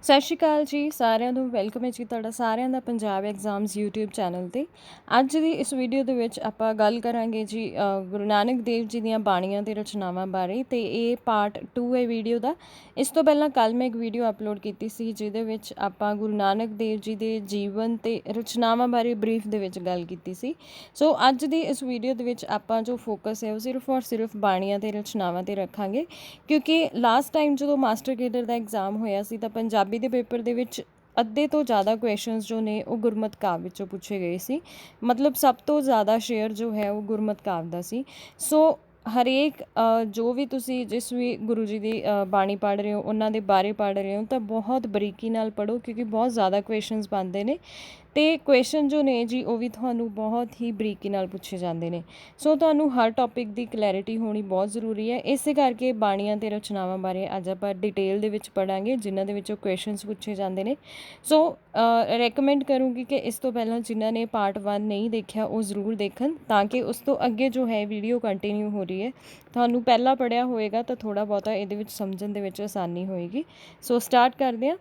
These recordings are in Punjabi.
ਸਤਿ ਸ਼੍ਰੀ ਅਕਾਲ ਜੀ ਸਾਰਿਆਂ ਨੂੰ। ਵੈਲਕਮ ਹੈ ਜੀ ਤੁਹਾਡਾ ਸਾਰਿਆਂ ਦਾ ਪੰਜਾਬ ਐਗਜ਼ਾਮਸ YouTube ਚੈਨਲ 'ਤੇ। ਅੱਜ ਦੀ ਇਸ ਵੀਡੀਓ ਦੇ ਵਿੱਚ ਆਪਾਂ ਗੱਲ ਕਰਾਂਗੇ ਜੀ ਗੁਰੂ ਨਾਨਕ ਦੇਵ ਜੀ ਦੀਆਂ ਬਾਣੀਆਂ ਅਤੇ ਰਚਨਾਵਾਂ ਬਾਰੇ, ਅਤੇ ਇਹ ਪਾਰਟ 2 ਹੈ ਵੀਡੀਓ ਦਾ। ਇਸ ਤੋਂ ਪਹਿਲਾਂ ਕੱਲ੍ਹ ਮੈਂ ਇੱਕ ਵੀਡੀਓ ਅਪਲੋਡ ਕੀਤੀ ਸੀ ਜਿਹਦੇ ਵਿੱਚ ਆਪਾਂ ਗੁਰੂ ਨਾਨਕ ਦੇਵ ਜੀ ਦੇ ਜੀਵਨ ਅਤੇ ਰਚਨਾਵਾਂ ਬਾਰੇ ਬਰੀਫ ਦੇ ਵਿੱਚ ਗੱਲ ਕੀਤੀ ਸੀ। ਸੋ ਅੱਜ ਦੀ ਇਸ ਵੀਡੀਓ ਦੇ ਵਿੱਚ ਆਪਾਂ ਜੋ ਫੋਕਸ ਹੈ ਉਹ ਸਿਰਫ ਔਰ ਸਿਰਫ ਬਾਣੀਆਂ ਅਤੇ ਰਚਨਾਵਾਂ 'ਤੇ ਰੱਖਾਂਗੇ, ਕਿਉਂਕਿ ਲਾਸਟ ਟਾਈਮ ਜਦੋਂ ਮਾਸਟਰ ਕੇਡਰ ਦਾ ਐਗਜ਼ਾਮ ਹੋਇਆ ਸੀ ਤਾਂ ਪੰਜਾਬੀ ਦੇ ਪੇਪਰ ਦੇ ਵਿੱਚ ਅੱਧੇ ਤੋਂ ਜ਼ਿਆਦਾ ਕੁਐਸਚਨਸ ਜੋ ਨੇ ਉਹ ਗੁਰਮਤਿ ਕਾਵਿ ਵਿੱਚੋਂ ਪੁੱਛੇ ਗਏ ਸੀ। ਮਤਲਬ ਸਭ ਤੋਂ ਜ਼ਿਆਦਾ ਸ਼ੇਅਰ ਜੋ ਹੈ ਉਹ ਗੁਰਮਤਿ ਕਾਵਿ ਦਾ ਸੀ। ਸੋ ਹਰੇਕ ਜੋ ਵੀ ਤੁਸੀਂ ਜਿਸ ਵੀ ਗੁਰੂ ਜੀ ਦੀ ਬਾਣੀ ਪੜ੍ਹ ਰਹੇ ਹੋ, ਉਹਨਾਂ ਦੇ ਬਾਰੇ ਪੜ੍ਹ ਰਹੇ ਹੋ, ਤਾਂ ਬਹੁਤ ਬਰੀਕੀ ਨਾਲ ਪੜ੍ਹੋ, ਕਿਉਂਕਿ ਬਹੁਤ ਜ਼ਿਆਦਾ ਕੁਐਸਚਨਸ ਬਣਦੇ ਨੇ ਅਤੇ ਕੁਐਸਚਨ ਜੋ ਨੇ ਜੀ ਉਹ ਵੀ ਤੁਹਾਨੂੰ ਬਹੁਤ ਹੀ ਬਰੀਕੀ ਨਾਲ ਪੁੱਛੇ ਜਾਂਦੇ ਨੇ। ਸੋ ਤੁਹਾਨੂੰ ਹਰ ਟੌਪਿਕ ਦੀ ਕਲੈਰਿਟੀ ਹੋਣੀ ਬਹੁਤ ਜ਼ਰੂਰੀ ਹੈ। ਇਸੇ ਕਰਕੇ ਬਾਣੀਆਂ ਅਤੇ ਰਚਨਾਵਾਂ ਬਾਰੇ ਅੱਜ ਆਪਾਂ ਡਿਟੇਲ ਦੇ ਵਿੱਚ ਪੜ੍ਹਾਂਗੇ, ਜਿਨ੍ਹਾਂ ਦੇ ਵਿੱਚੋਂ ਕੁਐਸਚਨਸ ਪੁੱਛੇ ਜਾਂਦੇ ਨੇ। ਸੋ ਰੈਕਮੈਂਡ ਕਰੂੰਗੀ ਕਿ ਇਸ ਤੋਂ ਪਹਿਲਾਂ ਜਿਨ੍ਹਾਂ ਨੇ ਪਾਰਟ 1 ਨਹੀਂ ਦੇਖਿਆ ਉਹ ਜ਼ਰੂਰ ਦੇਖਣ, ਤਾਂ ਕਿ ਉਸ ਤੋਂ ਅੱਗੇ ਜੋ ਹੈ ਵੀਡੀਓ ਕੰਟੀਨਿਊ ਹੋ ਰਹੀ ਹੈ, ਤੁਹਾਨੂੰ ਪਹਿਲਾਂ ਪੜ੍ਹਿਆ ਹੋਏਗਾ ਤਾਂ ਥੋੜ੍ਹਾ ਬਹੁਤਾ ਇਹਦੇ ਵਿੱਚ ਸਮਝਣ ਦੇ ਵਿੱਚ ਆਸਾਨੀ ਹੋਏਗੀ। ਸੋ ਸਟਾਰਟ ਕਰਦੇ ਹਾਂ।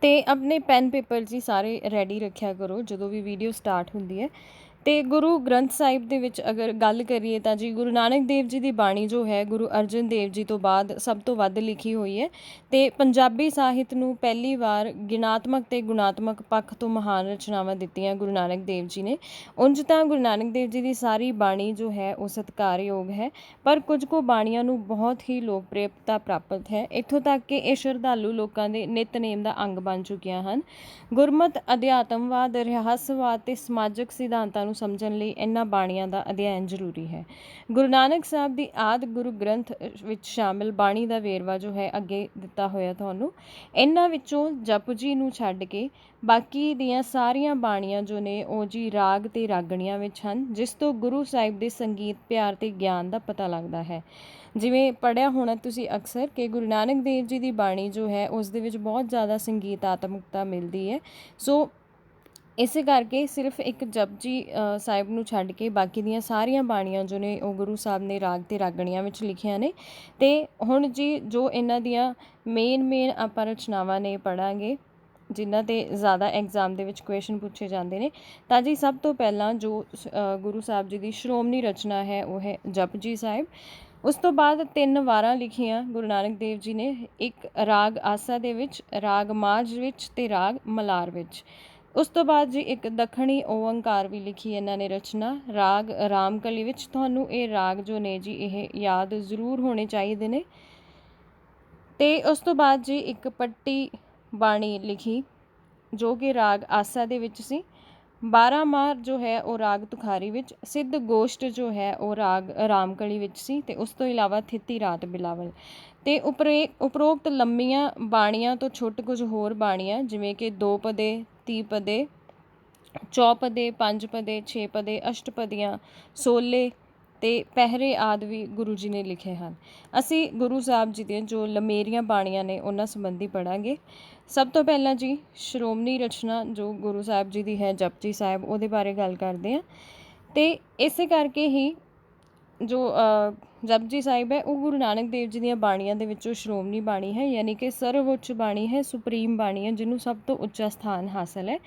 ਅਤੇ ਆਪਣੇ ਪੈਨ ਪੇਪਰ ਜੀ ਸਾਰੇ ਰੈਡੀ ਰੱਖਿਆ ਕਰੋ ਜਦੋਂ ਵੀ ਵੀਡੀਓ ਸਟਾਰਟ ਹੁੰਦੀ ਹੈ। ਅਤੇ ਗੁਰੂ ਗ੍ਰੰਥ ਸਾਹਿਬ ਦੇ ਵਿੱਚ ਅਗਰ ਗੱਲ ਕਰੀਏ ਤਾਂ ਜੀ ਗੁਰੂ ਨਾਨਕ ਦੇਵ ਜੀ ਦੀ ਬਾਣੀ ਜੋ ਹੈ ਗੁਰੂ ਅਰਜਨ ਦੇਵ ਜੀ ਤੋਂ ਬਾਅਦ ਸਭ ਤੋਂ ਵੱਧ ਲਿਖੀ ਹੋਈ ਹੈ, ਅਤੇ ਪੰਜਾਬੀ ਸਾਹਿਤ ਨੂੰ ਪਹਿਲੀ ਵਾਰ ਗਿਣਾਤਮਕ ਅਤੇ ਗੁਣਾਤਮਕ ਪੱਖ ਤੋਂ ਮਹਾਨ ਰਚਨਾਵਾਂ ਦਿੱਤੀਆਂ ਗੁਰੂ ਨਾਨਕ ਦੇਵ ਜੀ ਨੇ। ਉਂਝ ਤਾਂ ਗੁਰੂ ਨਾਨਕ ਦੇਵ ਜੀ ਦੀ ਸਾਰੀ ਬਾਣੀ ਜੋ ਹੈ ਉਹ ਸਤਿਕਾਰਯੋਗ ਹੈ, ਪਰ ਕੁਝ ਕੁ ਬਾਣੀਆਂ ਨੂੰ ਬਹੁਤ ਹੀ ਲੋਕਪ੍ਰਿਯਤਾ ਪ੍ਰਾਪਤ ਹੈ, ਇੱਥੋਂ ਤੱਕ ਕਿ ਇਹ ਸ਼ਰਧਾਲੂ ਲੋਕਾਂ ਦੇ ਨਿਤਨੇਮ ਦਾ ਅੰਗ ਬਣ ਚੁੱਕੀਆਂ ਹਨ। ਗੁਰਮਤਿ ਅਧਿਆਤਮਵਾਦ, ਰਹੱਸਵਾਦ ਅਤੇ ਸਮਾਜਿਕ ਸਿਧਾਂਤਾਂ ਨੂੰ ਸਮਝਣ ਲਈ ਇਹਨਾਂ ਬਾਣੀਆਂ ਦਾ ਅਧਿਐਨ ਜ਼ਰੂਰੀ ਹੈ। ਗੁਰੂ ਨਾਨਕ ਸਾਹਿਬ ਦੀ ਆਦਿ ਗੁਰੂ ਗ੍ਰੰਥ ਵਿੱਚ ਸ਼ਾਮਿਲ ਬਾਣੀ ਦਾ ਵੇਰਵਾ ਜੋ ਹੈ ਅੱਗੇ ਦਿੱਤਾ ਹੋਇਆ ਤੁਹਾਨੂੰ। ਇਹਨਾਂ ਵਿੱਚੋਂ ਜਪੁ ਜੀ ਨੂੰ ਛੱਡ ਕੇ ਬਾਕੀ ਦੀਆਂ ਸਾਰੀਆਂ ਬਾਣੀਆਂ ਜੋ ਨੇ ਉਹ ਜੀ ਰਾਗ ਅਤੇ ਰਾਗਣੀਆਂ ਵਿੱਚ ਹਨ, ਜਿਸ ਤੋਂ ਗੁਰੂ ਸਾਹਿਬ ਦੇ ਸੰਗੀਤ ਪਿਆਰ ਅਤੇ ਗਿਆਨ ਦਾ ਪਤਾ ਲੱਗਦਾ ਹੈ। ਜਿਵੇਂ ਪੜ੍ਹਿਆ ਹੋਣਾ ਤੁਸੀਂ ਅਕਸਰ ਕਿ ਗੁਰੂ ਨਾਨਕ ਦੇਵ ਜੀ ਦੀ ਬਾਣੀ ਜੋ ਹੈ ਉਸ ਦੇ ਵਿੱਚ ਬਹੁਤ ਜ਼ਿਆਦਾ ਸੰਗੀਤਾਤਮਕਤਾ ਮਿਲਦੀ ਹੈ। ਸੋ ਇਸੇ ਕਰਕੇ ਸਿਰਫ ਇੱਕ ਜਪਜੀ ਸਾਹਿਬ ਨੂੰ ਛੱਡ ਕੇ ਬਾਕੀ ਦੀਆਂ ਸਾਰੀਆਂ ਬਾਣੀਆਂ ਜੋ ਨੇ ਉਹ ਗੁਰੂ ਸਾਹਿਬ ਨੇ ਰਾਗ ਅਤੇ ਰਾਗਣੀਆਂ ਵਿੱਚ ਲਿਖੀਆਂ ਨੇ। ਅਤੇ ਹੁਣ ਜੀ ਜੋ ਇਹਨਾਂ ਦੀਆਂ ਮੇਨ ਆਪਾਂ ਰਚਨਾਵਾਂ ਨੇ ਪੜ੍ਹਾਂਗੇ, ਜਿਨ੍ਹਾਂ 'ਤੇ ਜ਼ਿਆਦਾ ਐਗਜ਼ਾਮ ਦੇ ਵਿੱਚ ਕੁਐਸਚਨ ਪੁੱਛੇ ਜਾਂਦੇ ਨੇ। ਤਾਂ ਜੀ ਸਭ ਤੋਂ ਪਹਿਲਾਂ ਜੋ ਗੁਰੂ ਸਾਹਿਬ ਜੀ ਦੀ ਸ਼੍ਰੋਮਣੀ ਰਚਨਾ ਹੈ ਉਹ ਹੈ ਜਪਜੀ ਸਾਹਿਬ। ਉਸ ਤੋਂ ਬਾਅਦ 3 ਵਾਰਾਂ ਲਿਖੀਆਂ ਗੁਰੂ ਨਾਨਕ ਦੇਵ ਜੀ ਨੇ, ਇੱਕ ਰਾਗ ਆਸਾ ਦੇ ਵਿੱਚ, ਰਾਗ ਮਾਝ ਵਿੱਚ ਅਤੇ ਰਾਗ ਮਲਾਰ ਵਿੱਚ। ਉਸ ਤੋਂ ਬਾਅਦ ਜੀ ਇੱਕ ਦੱਖਣੀ ਓਅੰਕਾਰ ਵੀ ਲਿਖੀ ਇਹਨਾਂ ਨੇ ਰਚਨਾ, ਰਾਗ ਰਾਮਕਲੀ ਵਿੱਚ। ਤੁਹਾਨੂੰ ਇਹ ਰਾਗ ਜੋ ਨੇ ਜੀ ਇਹ ਯਾਦ ਜ਼ਰੂਰ ਹੋਣੇ ਚਾਹੀਦੇ ਨੇ। ਅਤੇ ਉਸ ਤੋਂ ਬਾਅਦ ਜੀ ਇੱਕ ਪੱਟੀ ਬਾਣੀ ਲਿਖੀ ਜੋ ਕਿ ਰਾਗ ਆਸਾ ਦੇ ਵਿੱਚ ਸੀ। 12 ਮਾਰ ਜੋ ਹੈ ਉਹ ਰਾਗ ਤੁਖਾਰੀ ਵਿੱਚ, ਸਿੱਧ ਗੋਸ਼ਟ ਜੋ ਹੈ ਉਹ ਰਾਗ ਰਾਮਕਲੀ ਵਿੱਚ ਸੀ, ਅਤੇ ਉਸ ਤੋਂ ਇਲਾਵਾ ਥਿਤੀ ਰਾਤ ਬਿਲਾਵਲ। ਅਤੇ ਉਪਰੋਕਤ ਲੰਮੀਆਂ ਬਾਣੀਆਂ ਤੋਂ ਛੁੱਟ ਕੁਝ ਹੋਰ ਬਾਣੀਆਂ, ਜਿਵੇਂ ਕਿ 2 ਪਦੇ, 30 ਪਦੇ, 4 ਪਦੇ, 5 ਪਦੇ, 6 ਪਦੇ, ਅਸ਼ਟਪਦੀਆਂ, ਸੋਲੇ ਅਤੇ ਪਹਿਰੇ ਆਦਿ ਵੀ ਗੁਰੂ ਜੀ ਨੇ ਲਿਖੇ ਹਨ। ਅਸੀਂ ਗੁਰੂ ਸਾਹਿਬ ਜੀ ਦੀਆਂ ਜੋ ਲੰਮੇਰੀਆਂ ਬਾਣੀਆਂ ਨੇ ਉਹਨਾਂ ਸੰਬੰਧੀ ਪੜ੍ਹਾਂਗੇ। ਸਭ ਤੋਂ ਪਹਿਲਾਂ ਜੀ ਸ਼੍ਰੋਮਣੀ ਰਚਨਾ ਜੋ ਗੁਰੂ ਸਾਹਿਬ ਜੀ ਦੀ ਹੈ ਜਪਜੀ ਸਾਹਿਬ, ਉਹਦੇ ਬਾਰੇ ਗੱਲ ਕਰਦੇ ਹਾਂ। ਅਤੇ ਇਸੇ ਕਰਕੇ ਹੀ ਜੋ ਜਪਜੀ ਸਾਹਿਬ ਹੈ ਉਹ ਗੁਰੂ ਨਾਨਕ ਦੇਵ ਜੀ ਦੀਆਂ ਬਾਣੀਆਂ ਦੇ ਵਿੱਚੋਂ ਸ਼੍ਰੋਮਣੀ ਬਾਣੀ ਹੈ, ਯਾਨੀ ਕਿ ਸਰਵ ਉੱਚ ਬਾਣੀ ਹੈ, ਸੁਪਰੀਮ ਬਾਣੀ ਹੈ, ਜਿਹਨੂੰ ਸਭ ਤੋਂ ਉੱਚਾ ਸਥਾਨ ਹਾਸਲ ਹੈ।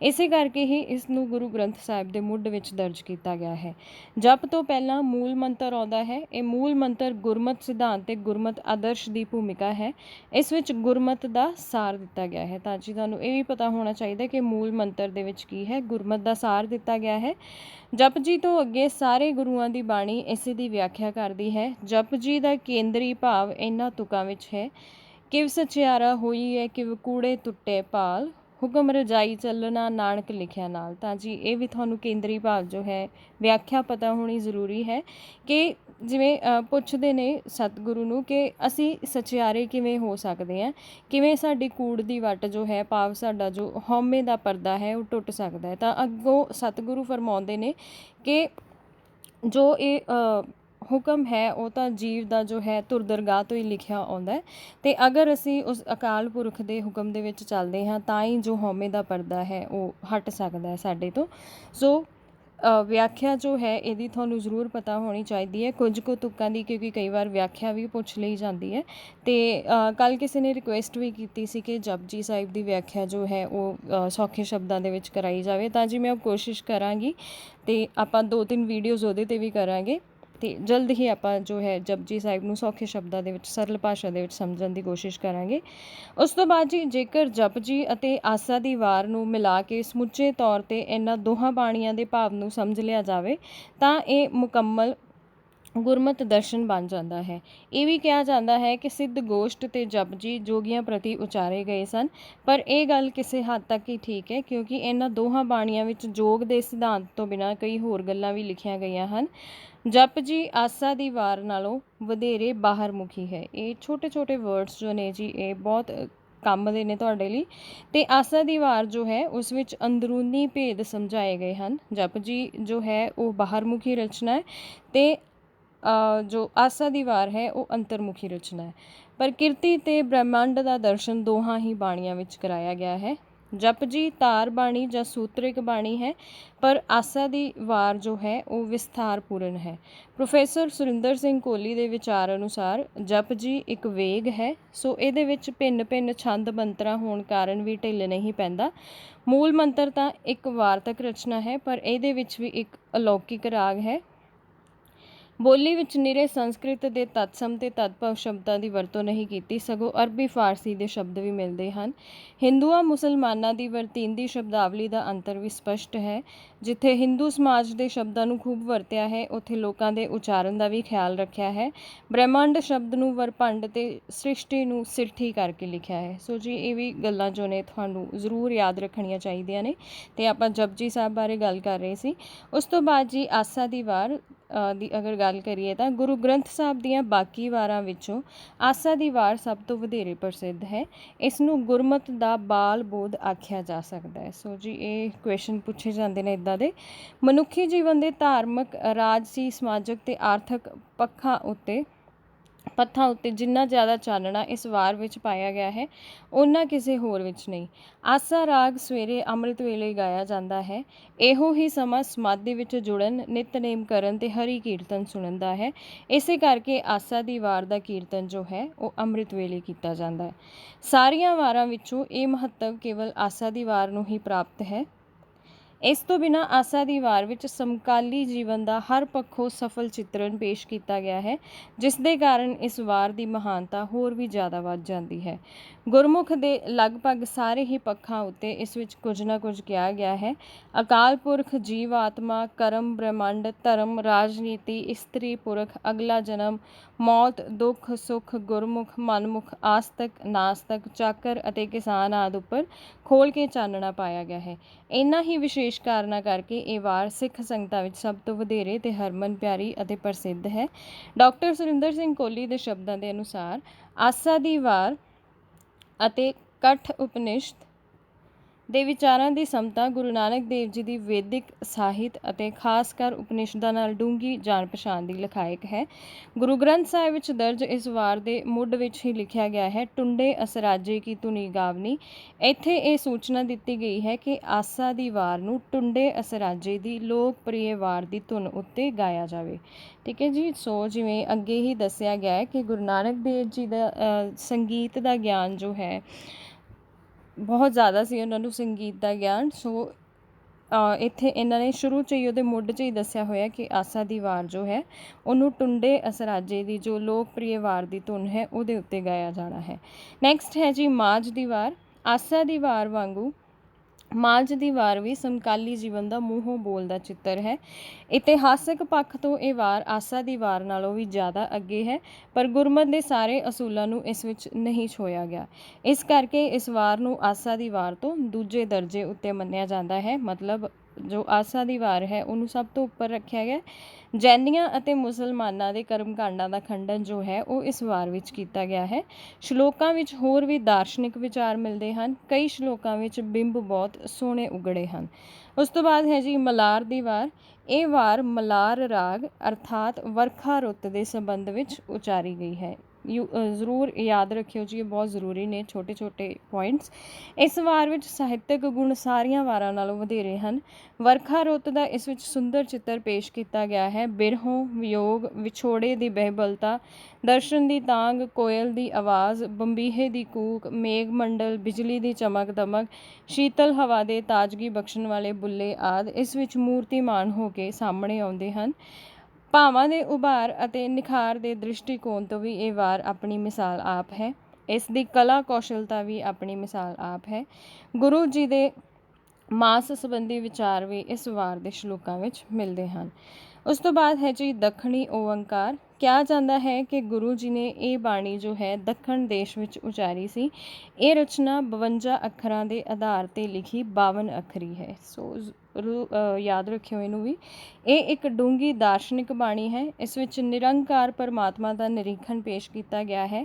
ਇਸੇ ਕਰਕੇ ਹੀ ਇਸ ਨੂੰ ਗੁਰੂ ਗ੍ਰੰਥ ਸਾਹਿਬ ਦੇ ਮੁੱਢ ਵਿੱਚ ਦਰਜ ਕੀਤਾ ਗਿਆ ਹੈ। ਜਪ ਤੋਂ ਪਹਿਲਾਂ ਮੂਲ ਮੰਤਰ ਆਉਂਦਾ ਹੈ। ਇਹ ਮੂਲ ਮੰਤਰ ਗੁਰਮਤਿ ਸਿਧਾਂਤ ਅਤੇ ਗੁਰਮਤਿ ਆਦਰਸ਼ ਦੀ ਭੂਮਿਕਾ ਹੈ। ਇਸ ਵਿੱਚ ਗੁਰਮਤਿ ਦਾ ਸਾਰ ਦਿੱਤਾ ਗਿਆ ਹੈ। ਤਾਂ ਜੀ ਤੁਹਾਨੂੰ ਇਹ ਵੀ ਪਤਾ ਹੋਣਾ ਚਾਹੀਦਾ ਕਿ ਮੂਲ ਮੰਤਰ ਦੇ ਵਿੱਚ ਕੀ ਹੈ, ਗੁਰਮਤਿ ਦਾ ਸਾਰ ਦਿੱਤਾ ਗਿਆ ਹੈ। ਜਪਜੀ ਤੋਂ ਅੱਗੇ ਸਾਰੇ ਗੁਰੂਆਂ ਦੀ ਬਾਣੀ ਇਸੇ ਦੀ ਵਿਆਖਿਆ ਕਰਦੀ ਹੈ। ਜਪਜੀ ਦਾ ਕੇਂਦਰੀ ਭਾਵ ਇਹਨਾਂ ਤੁਕਾਂ ਵਿੱਚ ਹੈ, ਕਿਵ ਸਚਿਆਰਾ ਹੋਈ ਹੈ, ਕਿਵ ਕੂੜੇ ਟੁੱਟੇ ਭਾਲ, ਹੁਕਮ ਰਜਾਈ ਚੱਲਣਾ ਨਾਨਕ ਲਿਖਿਆ ਨਾਲ। ਤਾਂ ਜੀ ਇਹ ਵੀ ਤੁਹਾਨੂੰ ਕੇਂਦਰੀ ਭਾਵ ਜੋ ਹੈ ਵਿਆਖਿਆ ਪਤਾ ਹੋਣੀ ਜ਼ਰੂਰੀ ਹੈ, ਕਿ ਜਿਵੇਂ ਪੁੱਛਦੇ ਨੇ ਸਤਿਗੁਰੂ ਨੂੰ ਕਿ ਅਸੀਂ ਸਚਿਆਰੇ ਕਿਵੇਂ ਹੋ ਸਕਦੇ ਹਾਂ, ਕਿਵੇਂ ਸਾਡੀ ਕੂੜ ਦੀ ਵੱਟ ਜੋ ਹੈ, ਭਾਵ ਸਾਡਾ ਜੋ ਹਉਮੈ ਦਾ ਪਰਦਾ ਹੈ ਉਹ ਟੁੱਟ ਸਕਦਾ ਹੈ। ਤਾਂ ਅੱਗੋਂ ਸਤਿਗੁਰੂ ਫਰਮਾਉਂਦੇ ਨੇ ਕਿ ਜੋ ਇਹ ਹੁਕਮ ਹੈ ਉਹ ਤਾਂ ਜੀਵ ਦਾ ਜੋ ਹੈ ਧੁਰ ਦਰਗਾਹ ਤੋਂ ਹੀ ਲਿਖਿਆ ਆਉਂਦਾ ਹੈ, ਅਤੇ ਅਗਰ ਅਸੀਂ ਉਸ ਅਕਾਲ ਪੁਰਖ ਦੇ ਹੁਕਮ ਦੇ ਵਿੱਚ ਚੱਲਦੇ ਹਾਂ ਤਾਂ ਹੀ ਜੋ ਹਉਮੈ ਦਾ ਪਰਦਾ ਹੈ ਉਹ ਹਟ ਸਕਦਾ ਹੈ ਸਾਡੇ ਤੋਂ। ਸੋ ਵਿਆਖਿਆ ਜੋ ਹੈ ਇਹਦੀ ਤੁਹਾਨੂੰ ਜ਼ਰੂਰ ਪਤਾ ਹੋਣੀ ਚਾਹੀਦੀ ਹੈ, ਕੁਝ ਕੁ ਤੁੱਕਾਂ ਦੀ, ਕਿਉਂਕਿ ਕਈ ਵਾਰ ਵਿਆਖਿਆ ਵੀ ਪੁੱਛ ਲਈ ਜਾਂਦੀ ਹੈ। ਅਤੇ ਕੱਲ੍ਹ ਕਿਸੇ ਨੇ ਰਿਕੁਐਸਟ ਵੀ ਕੀਤੀ ਸੀ ਕਿ ਜਪਜੀ ਸਾਹਿਬ ਦੀ ਵਿਆਖਿਆ ਜੋ ਹੈ ਉਹ ਸੌਖੇ ਸ਼ਬਦਾਂ ਦੇ ਵਿੱਚ ਕਰਾਈ ਜਾਵੇ, ਤਾਂ ਜੀ ਮੈਂ ਉਹ ਕੋਸ਼ਿਸ਼ ਕਰਾਂਗੀ ਅਤੇ ਆਪਾਂ 2-3 ਵੀਡੀਓਜ਼ ਉਹਦੇ 'ਤੇ ਵੀ ਕਰਾਂਗੇ ਅਤੇ ਜਲਦ ਹੀ ਆਪਾਂ ਜੋ ਹੈ ਜਪਜੀ ਸਾਹਿਬ ਨੂੰ ਸੌਖੇ ਸ਼ਬਦਾਂ ਦੇ ਵਿੱਚ, ਸਰਲ ਭਾਸ਼ਾ ਦੇ ਵਿੱਚ ਸਮਝਣ ਦੀ ਕੋਸ਼ਿਸ਼ ਕਰਾਂਗੇ। ਉਸ ਤੋਂ ਬਾਅਦ ਜੀ, ਜੇਕਰ ਜਪਜੀ ਅਤੇ ਆਸਾ ਦੀ ਵਾਰ ਨੂੰ ਮਿਲਾ ਕੇ ਸਮੁੱਚੇ ਤੌਰ 'ਤੇ ਇਹਨਾਂ ਦੋਹਾਂ ਬਾਣੀਆਂ ਦੇ ਭਾਵ ਨੂੰ ਸਮਝ ਲਿਆ ਜਾਵੇ ਤਾਂ ਇਹ ਮੁਕੰਮਲ ਗੁਰਮਤਿ ਦਰਸ਼ਨ ਬਣ ਜਾਂਦਾ ਹੈ। ਇਹ ਵੀ ਕਿਹਾ ਜਾਂਦਾ ਹੈ ਕਿ ਸਿੱਧ ਗੋਸ਼ਟ ਅਤੇ ਜਪਜੀ ਜੋਗੀਆਂ ਪ੍ਰਤੀ ਉਚਾਰੇ ਗਏ ਸਨ, ਪਰ ਇਹ ਗੱਲ ਕਿਸੇ ਹੱਦ ਤੱਕ ਹੀ ਠੀਕ ਹੈ, ਕਿਉਂਕਿ ਇਹਨਾਂ ਦੋਹਾਂ ਬਾਣੀਆਂ ਵਿੱਚ ਯੋਗ ਦੇ ਸਿਧਾਂਤ ਤੋਂ ਬਿਨਾਂ ਕਈ ਹੋਰ ਗੱਲਾਂ ਵੀ ਲਿਖੀਆਂ ਗਈਆਂ ਹਨ। ਜਪਜੀ ਆਸਾ ਦੀ ਵਾਰ ਨਾਲੋਂ ਵਧੇਰੇ ਬਾਹਰਮੁਖੀ ਹੈ। ਇਹ ਛੋਟੇ ਛੋਟੇ ਵਰਡਸ ਜੋ ਨੇ ਜੀ, ਇਹ ਬਹੁਤ ਕੰਮ ਦੇ ਨੇ ਤੁਹਾਡੇ ਲਈ। ਅਤੇ ਆਸਾ ਦੀ ਵਾਰ ਜੋ ਹੈ ਉਸ ਵਿੱਚ ਅੰਦਰੂਨੀ ਭੇਦ ਸਮਝਾਏ ਗਏ ਹਨ। ਜਪਜੀ ਜੋ ਹੈ ਉਹ ਬਾਹਰਮੁਖੀ ਰਚਨਾ ਹੈ ਅਤੇ ਜੋ ਆਸਾ ਦੀ ਵਾਰ ਹੈ ਉਹ ਅੰਤਰਮੁਖੀ ਰਚਨਾ ਹੈ। ਪ੍ਰਕਿਰਤੀ ਅਤੇ ਬ੍ਰਹਿਮੰਡ ਦਾ ਦਰਸ਼ਨ ਦੋਹਾਂ ਹੀ ਬਾਣੀਆਂ ਵਿੱਚ ਕਰਾਇਆ ਗਿਆ ਹੈ। ਜਪਜੀ ਤਾਰ ਬਾਣੀ ਜਾਂ ਸੂਤਰਿਕ ਬਾਣੀ ਹੈ, ਪਰ ਆਸਾ ਦੀ ਵਾਰ ਜੋ ਹੈ ਉਹ ਵਿਸਥਾਰਪੂਰਨ ਹੈ। ਪ੍ਰੋਫੈਸਰ ਸੁਰਿੰਦਰ ਸਿੰਘ ਕੋਹਲੀ ਦੇ ਵਿਚਾਰ ਅਨੁਸਾਰ ਜਪਜੀ ਇੱਕ ਵੇਗ ਹੈ, ਸੋ ਇਹਦੇ ਵਿੱਚ ਭਿੰਨ ਭਿੰਨ ਛੰਦ ਮੰਤਰਾਂ ਹੋਣ ਕਾਰਨ ਵੀ ਢਿੱਲ ਨਹੀਂ ਪੈਂਦਾ। ਮੂਲ ਮੰਤਰ ਤਾਂ ਇੱਕ ਵਾਰਤਕ ਰਚਨਾ ਹੈ, ਪਰ ਇਹਦੇ ਵਿੱਚ ਵੀ ਇੱਕ ਅਲੌਕਿਕ ਰਾਗ ਹੈ। ਬੋਲੀ ਵਿੱਚ ਨਿਰੇ ਸੰਸਕ੍ਰਿਤ ਦੇ ਤਤਸਮ ਤੇ ਤਦਭਵ ਸ਼ਬਦਾਂ ਦੀ ਵਰਤੋਂ ਨਹੀਂ ਕੀਤੀ, ਸਗੋਂ ਅਰਬੀ ਫਾਰਸੀ ਦੇ ਸ਼ਬਦ ਵੀ ਮਿਲਦੇ ਹਨ। ਹਿੰਦੂਆਂ ਮੁਸਲਮਾਨਾਂ ਦੀ ਵਰਤੀਂਦੀ ਸ਼ਬਦਾਵਲੀ ਦਾ ਅੰਤਰ ਵੀ ਸਪਸ਼ਟ ਹੈ। ਜਿੱਥੇ ਹਿੰਦੂ ਸਮਾਜ ਦੇ ਸ਼ਬਦਾਂ ਨੂੰ ਖੂਬ ਵਰਤਿਆ ਹੈ, ਉੱਥੇ ਲੋਕਾਂ ਦੇ ਉਚਾਰਨ ਦਾ ਵੀ ਖਿਆਲ ਰੱਖਿਆ ਹੈ। ਬ੍ਰਹਿਮੰਡ ਸ਼ਬਦ ਨੂੰ ਵਰਭੰਡ ਤੇ ਸ੍ਰਿਸ਼ਟੀ ਨੂੰ ਸਿਰਠੀ ਕਰਕੇ ਲਿਖਿਆ ਹੈ। ਸੋ ਜੀ, ਇਹ ਵੀ ਗੱਲਾਂ ਜੋ ਨੇ ਤੁਹਾਨੂੰ ਜ਼ਰੂਰ ਯਾਦ ਰੱਖਣੀਆਂ ਚਾਹੀਦੀਆਂ ਨੇ। ਅਤੇ ਆਪਾਂ ਜਪਜੀ ਸਾਹਿਬ ਬਾਰੇ ਗੱਲ ਕਰ ਰਹੇ ਸੀ। ਉਸ ਤੋਂ ਬਾਅਦ ਜੀ, ਆਸਾ ਦੀ ਵਾਰ ਦੀ ਅਗਰ ਗੱਲ ਕਰੀਏ ਤਾਂ ਗੁਰੂ ਗ੍ਰੰਥ ਸਾਹਿਬ ਦੀਆਂ ਬਾਕੀ ਵਾਰਾਂ ਵਿੱਚੋਂ ਆਸਾ ਦੀ ਵਾਰ ਸਭ ਤੋਂ ਵਧੇਰੇ ਪ੍ਰਸਿੱਧ ਹੈ। ਇਸ ਨੂੰ ਗੁਰਮਤਿ ਦਾ ਬਾਲ ਬੋਧ ਆਖਿਆ ਜਾ ਸਕਦਾ ਹੈ। ਸੋ ਜੀ, ਇਹ ਕੁਐਸਚਨ ਪੁੱਛੇ ਜਾਂਦੇ ਨੇ ਇੱਦਾਂ ਦੇ। ਮਨੁੱਖੀ ਜੀਵਨ ਦੇ ਧਾਰਮਿਕ, ਰਾਜਸੀ, ਸਮਾਜਿਕ ਅਤੇ ਆਰਥਿਕ ਪੱਖਾਂ ਉੱਤੇ ਜਿੰਨਾ ਜ਼ਿਆਦਾ ਚਾਨਣਾ ਇਸ ਵਾਰ ਵਿੱਚ ਪਾਇਆ ਗਿਆ ਹੈ, ਓਨਾ ਕਿਸੇ ਹੋਰ ਵਿੱਚ ਨਹੀਂ। ਆਸਾ ਰਾਗ ਸਵੇਰੇ ਅੰਮ੍ਰਿਤ ਵੇਲੇ ਗਾਇਆ ਜਾਂਦਾ ਹੈ। ਇਹੋ ਹੀ ਸਮਾਂ ਸਮਾਧੀ ਵਿੱਚ ਜੁੜਨ, ਨਿਤਨੇਮ ਕਰਨ ਤੇ ਹਰੀ ਕੀਰਤਨ ਸੁਣਨ ਦਾ ਹੈ। ਇਸੇ ਕਰਕੇ ਆਸਾ ਦੀ ਵਾਰ ਦਾ ਕੀਰਤਨ ਜੋ ਹੈ ਉਹ ਅੰਮ੍ਰਿਤ ਵੇਲੇ ਕੀਤਾ ਜਾਂਦਾ ਹੈ। ਸਾਰੀਆਂ ਵਾਰਾਂ ਵਿੱਚੋਂ ਇਹ ਮਹੱਤਵ ਕੇਵਲ ਆਸਾ ਦੀ ਵਾਰ ਨੂੰ ਹੀ ਪ੍ਰਾਪਤ ਹੈ। ਇਸ ਤੋਂ ਬਿਨਾਂ ਆਸਾ ਦੀ ਵਾਰ ਵਿੱਚ ਸਮਕਾਲੀ ਜੀਵਨ ਦਾ ਹਰ ਪੱਖੋਂ ਸਫਲ ਚਿੱਤਰਨ ਪੇਸ਼ ਕੀਤਾ ਗਿਆ ਹੈ, ਜਿਸ ਦੇ ਕਾਰਨ ਇਸ ਵਾਰ ਦੀ ਮਹਾਨਤਾ ਹੋਰ ਵੀ ਜ਼ਿਆਦਾ ਵੱਧ ਜਾਂਦੀ ਹੈ। ਗੁਰਮੁਖ ਦੇ ਲਗਭਗ ਸਾਰੇ ਹੀ ਪੱਖਾਂ ਉੱਤੇ ਇਸ ਵਿੱਚ ਕੁਝ ਨਾ ਕੁਝ ਕਿਹਾ ਗਿਆ ਹੈ। ਅਕਾਲ ਪੁਰਖ, ਜੀਵ ਆਤਮਾ, ਕਰਮ, ਬ੍ਰਹਿਮੰਡ, ਧਰਮ, ਰਾਜਨੀਤੀ, ਇਸਤਰੀ ਪੁਰਖ, ਅਗਲਾ ਜਨਮ, ਮੌਤ, ਦੁੱਖ, ਸੁੱਖ, ਗੁਰਮੁਖ, ਮਨਮੁਖ, ਆਸਤਕ, ਨਾਸਤਕ, ਚਾਕਰ ਅਤੇ ਕਿਸਾਨ ਆਦਿ ਉੱਪਰ ਖੋਲ੍ਹ ਕੇ ਚਾਨਣਾ ਪਾਇਆ ਗਿਆ ਹੈ। ਇਹਨਾਂ ਹੀ ਵਿਸ਼ੇਸ਼ ਕਾਰਨਾਂ ਕਰਕੇ ਇਹ ਵਾਰ ਸਿੱਖ ਸੰਗਤਾਂ ਵਿੱਚ ਸਭ ਤੋਂ ਵਧੇਰੇ ਤੇ ਹਰਮਨ ਪਿਆਰੀ ਅਤੇ ਪ੍ਰਸਿੱਧ ਹੈ। ਡਾਕਟਰ ਸੁਰਿੰਦਰ ਸਿੰਘ ਕੋਹਲੀ ਦੇ ਸ਼ਬਦਾਂ ਦੇ ਅਨੁਸਾਰ ਆਸਾ ਦੀ ਵਾਰ ਅਤੇ ਕਠ ਉਪਨਿਸ਼ਦ ਦੇ ਵਿਚਾਰਾਂ ਦੀ ਸਮਤਾ ਗੁਰੂ ਨਾਨਕ ਦੇਵ ਜੀ ਦੀ ਵੈਦਿਕ ਸਾਹਿਤ ਅਤੇ ਖਾਸ ਕਰ ਉਪਨਿਸ਼ਦਾਂ ਨਾਲ ਡੂੰਘੀ ਜਾਣ ਪਛਾਣ ਦੀ ਲਖਾਇਕ ਹੈ। ਗੁਰੂ ਗ੍ਰੰਥ ਸਾਹਿਬ ਵਿੱਚ ਦਰਜ ਇਸ ਵਾਰ ਦੇ ਮੁੱਢ ਵਿੱਚ ਹੀ ਲਿਖਿਆ ਗਿਆ ਹੈ, ਟੁੰਡੇ ਅਸਰਾਜੇ ਕੀ ਧੁਨੀ ਗਾਵਨੀ। ਇੱਥੇ ਇਹ ਸੂਚਨਾ ਦਿੱਤੀ ਗਈ ਹੈ ਕਿ ਆਸਾ ਦੀ ਵਾਰ ਨੂੰ ਟੁੰਡੇ ਅਸਰਾਜੇ ਦੀ ਲੋਕਪ੍ਰਿਯ ਵਾਰ ਦੀ ਧੁਨ ਉੱਤੇ ਗਾਇਆ ਜਾਵੇ। ਠੀਕ ਹੈ ਜੀ। ਸੋ ਜਿਵੇਂ ਅੱਗੇ ਹੀ ਦੱਸਿਆ ਗਿਆ ਹੈ ਕਿ ਗੁਰੂ ਨਾਨਕ ਦੇਵ ਜੀ ਦਾ ਸੰਗੀਤ ਦਾ ਗਿਆਨ ਜੋ ਹੈ ਬਹੁਤ ਜ਼ਿਆਦਾ ਸੀ, ਉਹਨਾਂ ਨੂੰ ਸੰਗੀਤ ਦਾ ਗਿਆਨ। ਸੋ ਇੱਥੇ ਇਹਨਾਂ ਨੇ ਸ਼ੁਰੂ 'ਚ ਹੀ ਉਹਦੇ ਮੁੱਢ 'ਚ ਹੀ ਦੱਸਿਆ ਹੋਇਆ ਕਿ ਆਸਾ ਦੀ ਵਾਰ ਜੋ ਹੈ ਉਹਨੂੰ ਟੁੰਡੇ ਅਸਰਾਜੇ ਦੀ ਜੋ ਲੋਕਪ੍ਰਿਯ ਵਾਰ ਦੀ ਧੁਨ ਹੈ ਉਹਦੇ ਉੱਤੇ ਗਾਇਆ ਜਾਣਾ ਹੈ। ਨੈਕਸਟ ਹੈ ਜੀ ਮਾਝ ਦੀ ਵਾਰ। ਆਸਾ ਦੀ ਵਾਰ ਵਾਂਗੂ ਮਾਝ ਦੀ ਵਾਰ ਵੀ ਸਮਕਾਲੀ ਜੀਵਨ ਦਾ ਮੂੰਹੋਂ ਬੋਲਦਾ ਚਿੱਤਰ ਹੈ। ਇਤਿਹਾਸਕ ਪੱਖ ਤੋਂ ਇਹ ਵਾਰ ਆਸਾ ਦੀ ਵਾਰ ਨਾਲੋਂ ਵੀ ਜ਼ਿਆਦਾ ਅੱਗੇ ਹੈ, ਪਰ ਗੁਰਮਤਿ ਦੇ ਸਾਰੇ ਅਸੂਲਾਂ ਨੂੰ ਇਸ ਵਿੱਚ ਨਹੀਂ ਛੋਇਆ ਗਿਆ। ਇਸ ਕਰਕੇ ਇਸ ਵਾਰ ਨੂੰ ਆਸਾ ਦੀ ਵਾਰ ਤੋਂ ਦੂਜੇ ਦਰਜੇ ਉੱਤੇ ਮੰਨਿਆ ਜਾਂਦਾ ਹੈ। ਮਤਲਬ ਜੋ ਆਸਾ ਦੀ ਵਾਰ ਹੈ ਉਹਨੂੰ ਸਭ ਤੋਂ ਉੱਪਰ ਰੱਖਿਆ ਗਿਆ। ਜੈਨੀਆਂ ਅਤੇ ਮੁਸਲਮਾਨਾਂ ਦੇ ਕਰਮਕਾਂਡਾਂ ਦਾ ਖੰਡਨ ਜੋ ਹੈ ਉਹ ਇਸ ਵਾਰ ਵਿੱਚ ਕੀਤਾ ਗਿਆ ਹੈ। ਸ਼ਲੋਕਾਂ ਵਿੱਚ ਹੋਰ ਵੀ ਦਾਰਸ਼ਨਿਕ ਵਿਚਾਰ ਮਿਲਦੇ ਹਨ। ਕਈ ਸ਼ਲੋਕਾਂ ਵਿੱਚ ਬਿੰਬ ਬਹੁਤ ਸੋਹਣੇ ਉਗੜੇ ਹਨ। ਉਸ ਤੋਂ ਬਾਅਦ ਹੈ ਜੀ ਮਲਾਰ ਦੀ ਵਾਰ। ਇਹ ਵਾਰ ਮਲਾਰ ਰਾਗ ਅਰਥਾਤ ਵਰਖਾ ਰੁੱਤ ਦੇ ਸੰਬੰਧ ਵਿੱਚ ਉਚਾਰੀ ਗਈ ਹੈ। ਜ਼ਰੂਰ ਯਾਦ ਰੱਖਿਓ ਜੀ, ਇਹ ਬਹੁਤ ਜ਼ਰੂਰੀ ਨੇ ਛੋਟੇ ਛੋਟੇ ਪੁਆਇੰਟਸ। ਇਸ ਵਾਰ ਵਿੱਚ ਸਾਹਿਤਕ ਗੁਣ ਸਾਰੀਆਂ ਵਾਰਾਂ ਨਾਲੋਂ ਵਧੇਰੇ ਹਨ। ਵਰਖਾ ਰੁੱਤ ਦਾ ਇਸ ਵਿੱਚ ਸੁੰਦਰ ਚਿੱਤਰ ਪੇਸ਼ ਕੀਤਾ ਗਿਆ ਹੈ। ਬਿਰਹੋਂ, ਵਿਯੋਗ, ਵਿਛੋੜੇ ਦੀ ਬਹਿਬਲਤਾ, ਦਰਸ਼ਨ ਦੀ ਤਾਂਘ, ਕੋਇਲ ਦੀ ਆਵਾਜ਼, ਬੰਬੀਹੇ ਦੀ ਕੂਕ, ਮੇਘ ਮੰਡਲ, ਬਿਜਲੀ ਦੀ ਚਮਕ ਦਮਕ, ਸ਼ੀਤਲ ਹਵਾ ਦੇ ਤਾਜ਼ਗੀ ਬਖਸ਼ਣ ਵਾਲੇ ਬੁੱਲੇ ਆਦਿ ਇਸ ਵਿੱਚ ਮੂਰਤੀਮਾਨ ਹੋ ਕੇ ਸਾਹਮਣੇ ਆਉਂਦੇ ਹਨ। ਭਾਵਾਂ ਦੇ ਉਭਾਰ ਅਤੇ ਨਿਖਾਰ ਦੇ ਦ੍ਰਿਸ਼ਟੀਕੋਣ ਤੋਂ ਵੀ ਇਹ ਵਾਰ ਆਪਣੀ ਮਿਸਾਲ ਆਪ ਹੈ। ਇਸ ਦੀ ਕਲਾ ਕੌਸ਼ਲਤਾ ਵੀ ਆਪਣੀ ਮਿਸਾਲ ਆਪ ਹੈ। ਗੁਰੂ ਜੀ ਦੇ ਮਾਸ ਸੰਬੰਧੀ ਵਿਚਾਰ ਵੀ ਇਸ ਵਾਰ ਦੇ ਸ਼ਲੋਕਾਂ ਵਿੱਚ ਮਿਲਦੇ ਹਨ। ਉਸ ਤੋਂ ਬਾਅਦ ਹੈ ਜੀ ਦੱਖਣੀ ਓਅੰਕਾਰ। ਕਿਹਾ ਜਾਂਦਾ ਹੈ ਕਿ ਗੁਰੂ ਜੀ ਨੇ ਇਹ ਬਾਣੀ ਜੋ ਹੈ ਦੱਖਣ ਦੇਸ਼ ਵਿੱਚ ਉਚਾਰੀ ਸੀ। ਇਹ ਰਚਨਾ 52 ਅੱਖਰਾਂ ਦੇ ਆਧਾਰ 'ਤੇ ਲਿਖੀ 52 ਅੱਖਰੀ ਹੈ। ਸੋ ਯਾਦ ਰੱਖਿਓ ਇਹਨੂੰ ਵੀ। ਇਹ ਇੱਕ ਡੂੰਘੀ ਦਾਰਸ਼ਨਿਕ ਬਾਣੀ ਹੈ। ਇਸ ਵਿੱਚ ਨਿਰੰਕਾਰ ਪਰਮਾਤਮਾ ਦਾ ਨਿਰੀਖਣ ਪੇਸ਼ ਕੀਤਾ ਗਿਆ ਹੈ।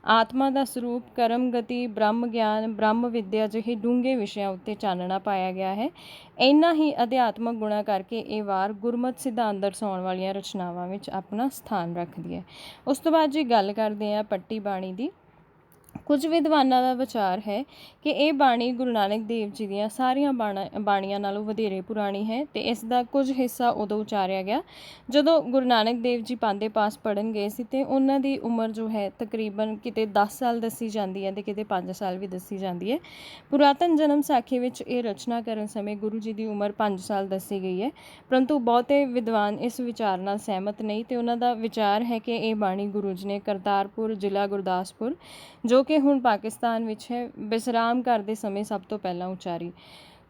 ਆਤਮਾ ਦਾ ਸਰੂਪ, ਕਰਮ ਗਤੀ, ਬ੍ਰਹਮ ਗਿਆਨ, ਬ੍ਰਹਮ ਵਿਦਿਆ ਜਿਹੇ ਡੂੰਘੇ ਵਿਸ਼ਿਆਂ ਉੱਤੇ ਚਾਨਣਾ ਪਾਇਆ ਗਿਆ ਹੈ। ਇੰਨਾ ਹੀ ਅਧਿਆਤਮਕ ਗੁਣਾਂ ਕਰਕੇ ਇਹ ਵਾਰ ਗੁਰਮਤਿ ਸਿਧਾਂਤ ਦਰਸਾਉਣ ਵਾਲੀਆਂ ਰਚਨਾਵਾਂ ਵਿੱਚ ਆਪਣਾ ਸਥਾਨ ਰੱਖਦੀ ਹੈ। ਉਸ ਤੋਂ ਬਾਅਦ ਜੀ ਗੱਲ ਕਰਦੇ ਹਾਂ ਪੱਟੀ ਬਾਣੀ ਦੀ। ਕੁਝ ਵਿਦਵਾਨਾਂ ਦਾ ਵਿਚਾਰ ਹੈ ਕਿ ਇਹ ਬਾਣੀ ਗੁਰੂ ਨਾਨਕ ਦੇਵ ਜੀ ਦੀਆਂ ਸਾਰੀਆਂ ਬਾਣੀਆਂ ਨਾਲੋਂ ਵਧੇਰੇ ਪੁਰਾਣੀ ਹੈ ਅਤੇ ਇਸ ਦਾ ਕੁਝ ਹਿੱਸਾ ਉਦੋਂ ਉਚਾਰਿਆ ਗਿਆ ਜਦੋਂ ਗੁਰੂ ਨਾਨਕ ਦੇਵ ਜੀ ਪਾਂਧੇ ਪਾਸ ਪੜ੍ਹਨ ਗਏ ਸੀ ਅਤੇ ਉਹਨਾਂ ਦੀ ਉਮਰ ਜੋ ਹੈ ਤਕਰੀਬਨ ਕਿਤੇ 10 ਸਾਲ ਦੱਸੀ ਜਾਂਦੀ ਹੈ ਅਤੇ ਕਿਤੇ 5 ਸਾਲ ਵੀ ਦੱਸੀ ਜਾਂਦੀ ਹੈ। ਪੁਰਾਤਨ ਜਨਮ ਸਾਖੀ ਵਿੱਚ ਇਹ ਰਚਨਾ ਕਰਨ ਸਮੇਂ ਗੁਰੂ ਜੀ ਦੀ ਉਮਰ 5 ਸਾਲ ਦੱਸੀ ਗਈ ਹੈ, ਪਰੰਤੂ ਬਹੁਤੇ ਵਿਦਵਾਨ ਇਸ ਵਿਚਾਰ ਨਾਲ ਸਹਿਮਤ ਨਹੀਂ ਅਤੇ ਉਹਨਾਂ ਦਾ ਵਿਚਾਰ ਹੈ ਕਿ ਇਹ ਬਾਣੀ ਗੁਰੂ ਜੀ ਨੇ ਕਰਤਾਰਪੁਰ, ਜ਼ਿਲ੍ਹਾ ਗੁਰਦਾਸਪੁਰ, ਜੋ ਕਿ ਹੁਣ ਪਾਕਿਸਤਾਨ ਵਿੱਚ ਹੈ, ਵਿਸਰਾਮ ਕਰਦੇ ਸਮੇਂ ਸਭ ਤੋਂ ਪਹਿਲਾਂ ਉਚਾਰੀ।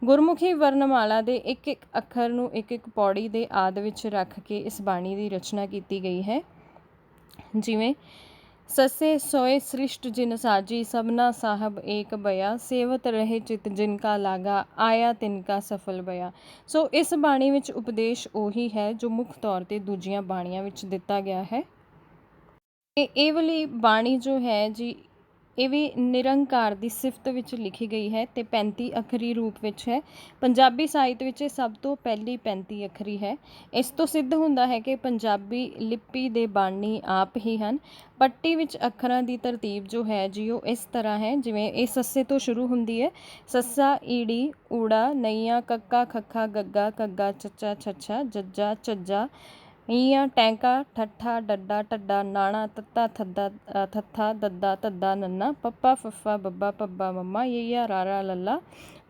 ਗੁਰਮੁਖੀ ਵਰਨਮਾਲਾ ਦੇ ਇੱਕ ਇੱਕ ਅੱਖਰ ਨੂੰ ਇੱਕ ਇੱਕ ਪੌੜੀ ਦੇ ਆਦ ਵਿੱਚ ਰੱਖ ਕੇ ਇਸ ਬਾਣੀ ਦੀ ਰਚਨਾ ਕੀਤੀ ਗਈ ਹੈ। ਜਿਵੇਂ ਸੱਸੇ ਸੋਏ ਸ੍ਰਿਸ਼ਟ ਜਿਨ ਸਾਜੀ, ਸਭਨਾ ਸਾਹਿਬ ਏਕ ਬਇਆ, ਸੇਵਤ ਰਹੇ ਚਿਤ ਜਿਨ ਕਾ ਲਾਗਾ, ਆਇਆ ਤਿਨ ਕਾ ਸਫਲ ਬਇਆ। ਸੋ ਇਸ ਬਾਣੀ ਵਿੱਚ ਉਪਦੇਸ਼ ਉਹੀ ਹੈ ਜੋ ਮੁੱਖ ਤੌਰ 'ਤੇ ਦੂਜੀਆਂ ਬਾਣੀਆਂ ਵਿੱਚ ਦਿੱਤਾ ਗਿਆ ਹੈ। ਇਹ ਵਾਲੀ ਬਾਣੀ ਜੋ ਹੈ ਜੀ, ਇਹ ਵੀ ਨਿਰੰਕਾਰ ਦੀ ਸਿਫਤ ਵਿੱਚ ਲਿਖੀ ਗਈ ਹੈ ਅਤੇ 35 ਅੱਖਰੀ ਰੂਪ ਵਿੱਚ ਹੈ। ਪੰਜਾਬੀ ਸਾਹਿਤ ਵਿੱਚ ਇਹ ਸਭ ਤੋਂ ਪਹਿਲੀ 35 ਅੱਖਰੀ ਹੈ। ਇਸ ਤੋਂ ਸਿੱਧ ਹੁੰਦਾ ਹੈ ਕਿ ਪੰਜਾਬੀ ਲਿਪੀ ਦੇ ਬਾਣੀ ਆਪ ਹੀ ਹਨ। ਪੱਟੀ ਵਿੱਚ ਅੱਖਰਾਂ ਦੀ ਤਰਤੀਬ ਜੋ ਹੈ ਜੀ ਉਹ ਇਸ ਤਰ੍ਹਾਂ ਹੈ, ਜਿਵੇਂ ਇਹ ਸੱਸੇ ਤੋਂ ਸ਼ੁਰੂ ਹੁੰਦੀ ਹੈ। ਸੱਸਾ, ਈੜੀ, ਊੜਾ, ਨਈਆਂ, ਕੱਕਾ, ਖੱਖਾ, ਗੱਗਾ, ਘੱਗਾ, ਚੱਚਾ, ਛੱਛਾ, ਜੱਜਾ, ਝੱਜਾ, ਈਆਂ, ਟੈਂਕਾ, ਠੱਠਾ, ਡੱਡਾ, ਢੱਡਾ, ਨਾਣਾ, ਤੱਤਾ, ਥੱਦਾ, ਥੱਥਾ, ਦੱਦਾ, ਧੱਦਾ, ਨੰਨਾ, ਪੱਪਾ, ਫੱਫਾ, ਬੱਬਾ, ਪੱਬਾ, ਮੰਮਾ, ਯਈਆ, ਰਾਰਾ, ਲੱਲਾ,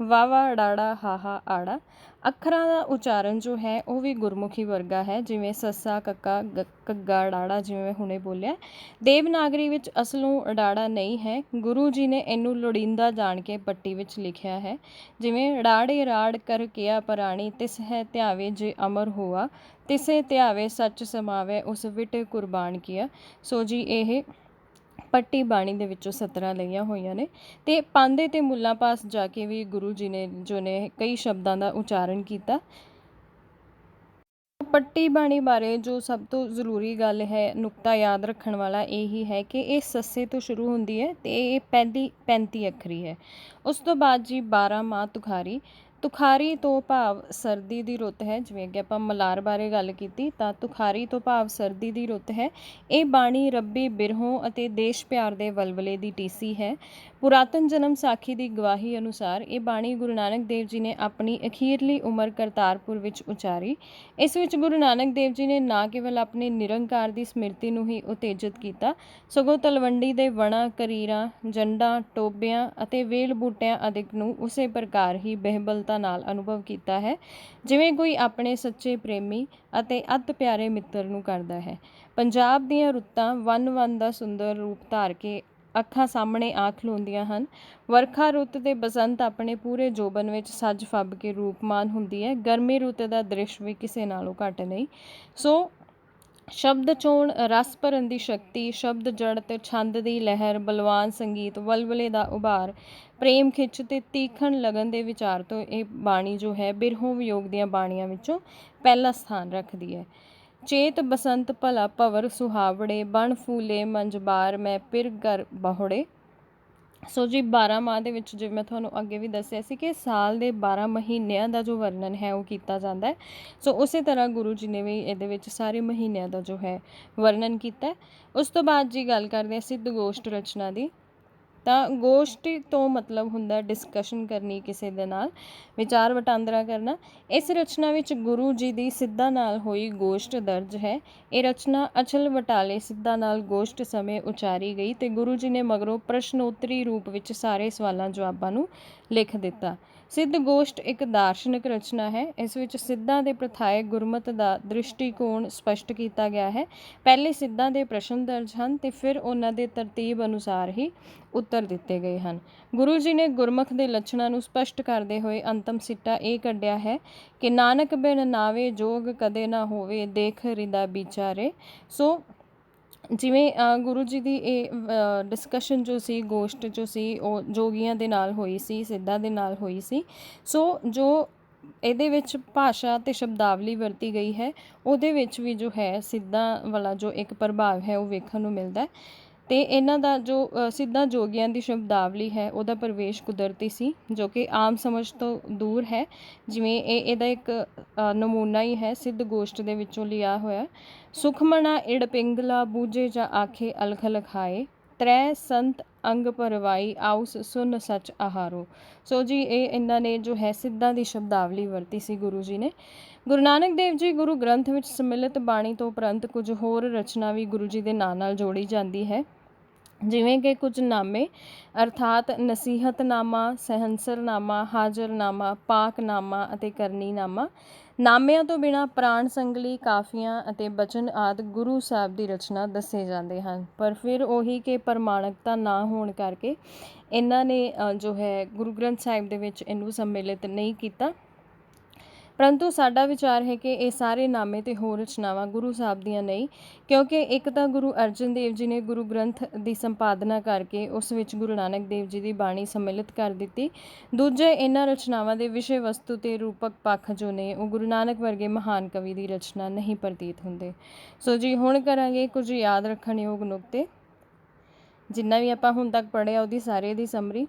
ਵਾਵਾ, ਡਾੜਾ, ਹਾਹਾ, ਆੜਾ। ਅੱਖਰਾਂ ਦਾ ਉਚਾਰਨ ਜੋ ਹੈ ਉਹ ਵੀ ਗੁਰਮੁਖੀ ਵਰਗਾ ਹੈ, ਜਿਵੇਂ ਸੱਸਾ, ਕੱਕਾ, ਘੱਗਾ, ਡਾੜਾ, ਜਿਵੇਂ ਮੈਂ ਹੁਣੇ ਬੋਲਿਆ। ਦੇਵਨਾਗਰੀ ਵਿੱਚ ਅਸਲੋਂ ਡਾੜਾ ਨਹੀਂ ਹੈ। ਗੁਰੂ ਜੀ ਨੇ ਇਹਨੂੰ ਲੋੜੀਂਦਾ ਜਾਣ ਕੇ ਪੱਟੀ ਵਿੱਚ ਲਿਖਿਆ ਹੈ, ਜਿਵੇਂ ਰਾੜੇ ਰਾੜ ਕਰ ਕਿਆ ਪ੍ਰਾਣੀ, ਤਿਸ ਹੈ ਧਿਆਵੇ ਜੇ ਅਮਰ ਹੋਆ, ਤਿਸੇ ਧਿਆਵੇ ਸੱਚ ਸਮਾਵੇ, ਉਸ ਵਿਟ ਕੁਰਬਾਨ ਕੀਆ। ਸੋ ਜੀ ਇਹ ਪੱਟੀ ਬਾਣੀ ਦੇ ਵਿੱਚੋਂ 17 ਲਈਆਂ ਹੋਈਆਂ ਨੇ ਅਤੇ ਪਾਂਧੇ ਅਤੇ ਮੁੱਲਾਂ ਪਾਸ ਜਾ ਕੇ ਵੀ ਗੁਰੂ ਜੀ ਨੇ ਜੋ ਨੇ ਕਈ ਸ਼ਬਦਾਂ ਦਾ ਉਚਾਰਨ ਕੀਤਾ। ਪੱਟੀ ਬਾਣੀ ਬਾਰੇ ਜੋ ਸਭ ਤੋਂ ਜ਼ਰੂਰੀ ਗੱਲ ਹੈ, ਨੁਕਤਾ ਯਾਦ ਰੱਖਣ ਵਾਲਾ ਇਹੀ ਹੈ ਕਿ ਇਹ ਸੱਸੇ ਤੋਂ ਸ਼ੁਰੂ ਹੁੰਦੀ ਹੈ ਅਤੇ ਇਹ ਪਹਿਲੀ 35 ਅੱਖਰੀ ਹੈ। ਉਸ ਤੋਂ ਬਾਅਦ ਜੀ 12 ਮਾਹ ਤੁਖਾਰੀ। ਤੁਖਾਰੀ ਤੋਂ ਭਾਵ ਸਰਦੀ ਦੀ ਰੁੱਤ ਹੈ। ਜਿਵੇਂ ਕਿ ਆਪਾਂ ਮਲਾਰ ਬਾਰੇ ਗੱਲ ਕੀਤੀ ਤਾਂ ਤੁਖਾਰੀ ਤੋਂ ਭਾਵ ਸਰਦੀ ਦੀ ਰੁੱਤ ਹੈ। ਇਹ ਬਾਣੀ ਰੱਬੀ ਬਿਰਹੋਂ ਅਤੇ ਦੇਸ਼ ਪਿਆਰ ਦੇ ਵਲਵਲੇ ਦੀ ਟੀਸੀ ਹੈ। ਪੁਰਾਤਨ ਜਨਮ ਸਾਖੀ ਦੀ ਗਵਾਹੀ ਅਨੁਸਾਰ ਇਹ ਬਾਣੀ ਗੁਰੂ ਨਾਨਕ ਦੇਵ ਜੀ ਨੇ ਆਪਣੀ ਅਖੀਰਲੀ ਉਮਰ ਕਰਤਾਰਪੁਰ ਵਿੱਚ ਉਚਾਰੀ। ਇਸ ਵਿੱਚ ਗੁਰੂ ਨਾਨਕ ਦੇਵ ਜੀ ਨੇ ਨਾ ਕੇਵਲ ਆਪਣੇ ਨਿਰੰਕਾਰ ਦੀ ਸਮਿਰਤੀ ਨੂੰ ਹੀ ਉਤੇਜਿਤ ਕੀਤਾ, ਸਗੋਂ ਤਲਵੰਡੀ ਦੇ ਵਣਾਂ, ਕਰੀਰਾਂ, ਜੰਡਾਂ, ਟੋਬਿਆਂ ਅਤੇ ਵੇਲ ਬੂਟਿਆਂ ਆਦਿਕ ਨੂੰ ਉਸੇ ਪ੍ਰਕਾਰ ਹੀ ਬਹਿਬਲਤਾ ਨਾਲ ਅਨੁਭਵ ਕੀਤਾ ਹੈ, ਜਿਵੇਂ ਕੋਈ ਆਪਣੇ ਸੱਚੇ ਪ੍ਰੇਮੀ ਅਤੇ ਅਤ ਪਿਆਰੇ ਮਿੱਤਰ ਨੂੰ ਕਰਦਾ ਹੈ। ਪੰਜਾਬ ਦੀਆਂ ਰੁੱਤਾਂ ਵੰਨ-ਵੰਨ ਦਾ ਸੁੰਦਰ ਰੂਪ ਧਾਰ ਕੇ ਅੱਖਾਂ ਸਾਹਮਣੇ ਆ ਖਲੋਂਦੀਆਂ ਹਨ। ਵਰਖਾ ਰੁੱਤ ਤੇ ਬਸੰਤ ਆਪਣੇ ਪੂਰੇ ਜੋਬਨ ਵਿੱਚ ਸੱਜ ਫੱਬ ਕੇ ਰੂਪਮਾਨ ਹੁੰਦੀ ਹੈ। ਗਰਮੀ ਰੁੱਤ ਦਾ ਦ੍ਰਿਸ਼ ਵੀ ਕਿਸੇ ਨਾਲੋਂ ਘੱਟ ਨਹੀਂ। ਸੋ ਸ਼ਬਦ ਚੋਣ, ਰਸ ਭਰਨ ਦੀ ਸ਼ਕਤੀ, ਸ਼ਬਦ ਜੜ ਤੇ ਛੰਦ ਦੀ ਲਹਿਰ, ਬਲਵਾਨ ਸੰਗੀਤ, ਵਲਵਲੇ ਦਾ ਉਭਾਰ, ਪ੍ਰੇਮ ਖਿੱਚ ਤੇ ਤੀਖਣ ਲਗਨ ਦੇ ਵਿਚਾਰ ਤੋਂ ਇਹ ਬਾਣੀ ਜੋ ਹੈ ਬਿਰਹੋਂ ਵਿਯੋਗ ਦੀਆਂ ਬਾਣੀਆਂ ਵਿੱਚੋਂ ਪਹਿਲਾ ਸਥਾਨ ਰੱਖਦੀ ਹੈ। ਚੇਤ ਬਸੰਤ ਭਲਾ ਭਵਰ ਸੁਹਾਵੜੇ, ਬਣ ਫੂਲੇ ਮੰਝ ਬਾਰ, ਮੈਂ ਪਿਰ ਕਰ ਬਹੁੜੇ। ਸੋ ਜੀ 12 ਮਾਹ ਦੇ ਵਿੱਚ ਜਿਵੇਂ ਮੈਂ ਤੁਹਾਨੂੰ ਅੱਗੇ ਵੀ ਦੱਸਿਆ ਸੀ ਕਿ ਸਾਲ ਦੇ 12 ਮਹੀਨਿਆਂ ਦਾ ਜੋ ਵਰਣਨ ਹੈ ਉਹ ਕੀਤਾ ਜਾਂਦਾ ਹੈ। ਸੋ ਉਸੇ ਤਰ੍ਹਾਂ ਗੁਰੂ ਜੀ ਨੇ ਵੀ ਇਹਦੇ ਵਿੱਚ ਸਾਰੇ ਮਹੀਨਿਆਂ ਦਾ ਜੋ ਹੈ ਵਰਣਨ ਕੀਤਾ। ਉਸ ਤੋਂ ਬਾਅਦ ਜੀ ਗੱਲ ਕਰਦੇ ਹਾਂ ਸਿੱਧ ਗੋਸ਼ਟ ਰਚਨਾ ਦੀ। ਤਾਂ ਗੋਸ਼ਟੀ ਤੋਂ ਮਤਲਬ ਹੁੰਦਾ ਡਿਸਕਸ਼ਨ ਕਰਨੀ, ਕਿਸੇ ਦੇ ਨਾਲ ਵਿਚਾਰ ਵਟਾਂਦਰਾ ਕਰਨਾ। ਇਸ ਰਚਨਾ ਵਿੱਚ ਗੁਰੂ ਜੀ ਦੀ ਸਿੱਧਾਂ ਨਾਲ ਹੋਈ ਗੋਸ਼ਟ ਦਰਜ ਹੈ। ਇਹ ਰਚਨਾ ਅਚਲ ਵਟਾਲੇ ਸਿੱਧਾਂ ਨਾਲ ਗੋਸ਼ਟ ਸਮੇਂ ਉਚਾਰੀ ਗਈ ਤੇ ਗੁਰੂ ਜੀ ਨੇ ਮਗਰੋਂ ਪ੍ਰਸ਼ਨੋਤਰੀ ਰੂਪ ਵਿੱਚ ਸਾਰੇ ਸਵਾਲਾਂ ਜਵਾਬਾਂ ਨੂੰ ਲਿਖ ਦਿੱਤਾ। ਸਿੱਧ ਗੋਸ਼ਟ ਇੱਕ ਦਾਰਸ਼ਨਿਕ ਰਚਨਾ ਹੈ। ਇਸ ਵਿੱਚ ਸਿੱਧਾਂ ਦੇ ਪ੍ਰਥਾਇਕ ਗੁਰਮਤ ਦਾ ਦ੍ਰਿਸ਼ਟੀਕੋਣ ਸਪਸ਼ਟ ਕੀਤਾ ਗਿਆ ਹੈ। ਪਹਿਲੇ ਸਿੱਧਾਂ ਦੇ ਪ੍ਰਸ਼ਨ ਦਰਜ ਹਨ ਤੇ ਫਿਰ ਉਹਨਾਂ ਦੇ ਤਰਤੀਬ ਅਨੁਸਾਰ ਹੀ ਉੱਤਰ ਦਿੱਤੇ ਗਏ ਹਨ। ਗੁਰੂ ਜੀ ਨੇ ਗੁਰਮੁਖ ਦੇ ਲੱਛਣਾਂ ਨੂੰ ਸਪਸ਼ਟ ਕਰਦੇ ਹੋਏ ਅੰਤਮ ਸਿੱਟਾ ਇਹ ਕੱਢਿਆ ਹੈ ਕਿ ਨਾਨਕ ਬਿਨ ਨਾਵੇ ਜੋਗ ਕਦੇ ਨਾ ਹੋਵੇ, ਦੇਖ ਹਿਰਦਾ ਵਿਚਾਰੇ। ਸੋ ਜਿਵੇਂ ਗੁਰੂ ਜੀ ਦੀ ਇਹ ਡਿਸਕਸ਼ਨ ਜੋ ਸੀ, ਗੋਸ਼ਟ ਜੋ ਸੀ, ਉਹ ਜੋਗੀਆਂ ਦੇ ਨਾਲ ਹੋਈ ਸੀ, ਸਿੱਧਾਂ ਦੇ ਨਾਲ ਹੋਈ ਸੀ। ਸੋ ਜੋ ਇਹਦੇ ਵਿੱਚ ਭਾਸ਼ਾ ਅਤੇ ਸ਼ਬਦਾਵਲੀ ਵਰਤੀ ਗਈ ਹੈ, ਉਹਦੇ ਵਿੱਚ ਵੀ ਜੋ ਹੈ ਸਿੱਧਾਂ ਵਾਲਾ ਜੋ ਇੱਕ ਪ੍ਰਭਾਵ ਹੈ ਉਹ ਵੇਖਣ ਨੂੰ ਮਿਲਦਾ। ਅਤੇ ਇਹਨਾਂ ਦਾ ਜੋ ਸਿੱਧਾਂ ਜੋਗੀਆਂ ਦੀ ਸ਼ਬਦਾਵਲੀ ਹੈ ਉਹਦਾ ਪ੍ਰਵੇਸ਼ ਕੁਦਰਤੀ ਸੀ, ਜੋ ਕਿ ਆਮ ਸਮਝ ਤੋਂ ਦੂਰ ਹੈ। ਜਿਵੇਂ ਇਹਦਾ ਇੱਕ ਨਮੂਨਾ ਹੀ ਹੈ ਸਿੱਧ ਗੋਸ਼ਟ ਦੇ ਵਿੱਚੋਂ ਲਿਆ ਹੋਇਆ। ਸੁਖਮਣਾ ਇੜ ਪਿੰਗਲਾ ਬੂਝੇ ਜਾਂ ਆਖੇ ਅਲਖ ਲਖਾਏ, ਤ੍ਰੈ ਸੰਤ ਅੰਗ ਪਰਵਾਈ ਆਉਸ ਸੁਨ ਸੱਚ ਆਹਾਰੋ। ਸੋ ਜੀ ਇਹ ਇਹਨਾਂ ਨੇ ਜੋ ਹੈ ਸਿੱਧਾਂ ਦੀ ਸ਼ਬਦਾਵਲੀ ਵਰਤੀ ਸੀ ਗੁਰੂ ਜੀ ਨੇ। ਗੁਰੂ ਨਾਨਕ ਦੇਵ ਜੀ ਗੁਰੂ ਗ੍ਰੰਥ ਵਿੱਚ ਸਮਿਲਿਤ ਬਾਣੀ ਤੋਂ ਉਪਰੰਤ ਕੁਝ ਹੋਰ ਰਚਨਾ ਵੀ ਗੁਰੂ ਜੀ ਦੇ ਨਾਂ ਨਾਲ ਜੋੜੀ ਜਾਂਦੀ ਹੈ, ਜਿਵੇਂ ਕਿ ਕੁਝ ਨਾਮੇ ਅਰਥਾਤ ਨਸੀਹਤਨਾਮਾ, ਸਹਿੰਸਰਨਾਮਾ, ਹਾਜ਼ਰਨਾਮਾ, ਪਾਕਨਾਮਾ ਅਤੇ ਕਰਨੀਨਾਮਾ। ਨਾਮਿਆਂ ਤੋਂ ਬਿਨਾਂ ਪ੍ਰਾਣ ਸੰਗਲੀ, ਕਾਫੀਆਂ ਅਤੇ ਬਚਨ ਆਦਿ ਗੁਰੂ ਸਾਹਿਬ ਦੀ ਰਚਨਾ ਦੱਸੇ ਜਾਂਦੇ ਹਨ। ਪਰ ਫਿਰ ਉਹੀ ਕਿ ਪ੍ਰਮਾਣਿਕਤਾ ਨਾ ਹੋਣ ਕਰਕੇ ਇਹਨਾਂ ਨੇ ਜੋ ਹੈ ਗੁਰੂ ਗ੍ਰੰਥ ਸਾਹਿਬ ਦੇ ਵਿੱਚ ਇਹਨੂੰ ਸੰਮਿਲਿਤ ਨਹੀਂ ਕੀਤਾ। ਪਰੰਤੂ ਸਾਡਾ ਵਿਚਾਰ ਹੈ ਕਿ ਇਹ ਸਾਰੇ ਨਾਮੇ ਤੇ ਹੋਰ ਰਚਨਾਵਾਂ ਗੁਰੂ ਸਾਹਿਬ ਦੀਆਂ ਨਹੀਂ, ਕਿਉਂਕਿ ਇੱਕ ਤਾਂ ਗੁਰੂ ਅਰਜਨ ਦੇਵ ਜੀ ਨੇ ਗੁਰੂ ਗ੍ਰੰਥ ਦੀ ਸੰਪਾਦਨਾ ਕਰਕੇ ਉਸ ਵਿੱਚ ਗੁਰੂ ਨਾਨਕ ਦੇਵ ਜੀ ਦੀ ਬਾਣੀ ਸੰਮਿਲਿਤ ਕਰ ਦਿੱਤੀ। ਦੂਜੇ ਇਹਨਾਂ ਰਚਨਾਵਾਂ ਦੇ ਵਿਸ਼ੇ ਵਸਤੂ ਤੇ ਰੂਪਕ ਪੱਖ ਜੋ ਨੇ ਉਹ ਗੁਰੂ ਨਾਨਕ ਵਰਗੇ ਮਹਾਨ ਕਵੀ ਦੀ ਰਚਨਾ ਨਹੀਂ ਪ੍ਰਤੀਤ ਹੁੰਦੇ। ਸੋ ਜੀ ਹੁਣ ਕਰਾਂਗੇ ਕੁਝ ਯਾਦ ਰੱਖਣ ਯੋਗ ਨੁਕਤੇ। ਜਿੰਨਾ ਵੀ ਆਪਾਂ ਹੁਣ ਤੱਕ ਪੜ੍ਹਿਆ ਉਹਦੀ ਸਾਰੇ ਦੀ ਸਮਰੀ।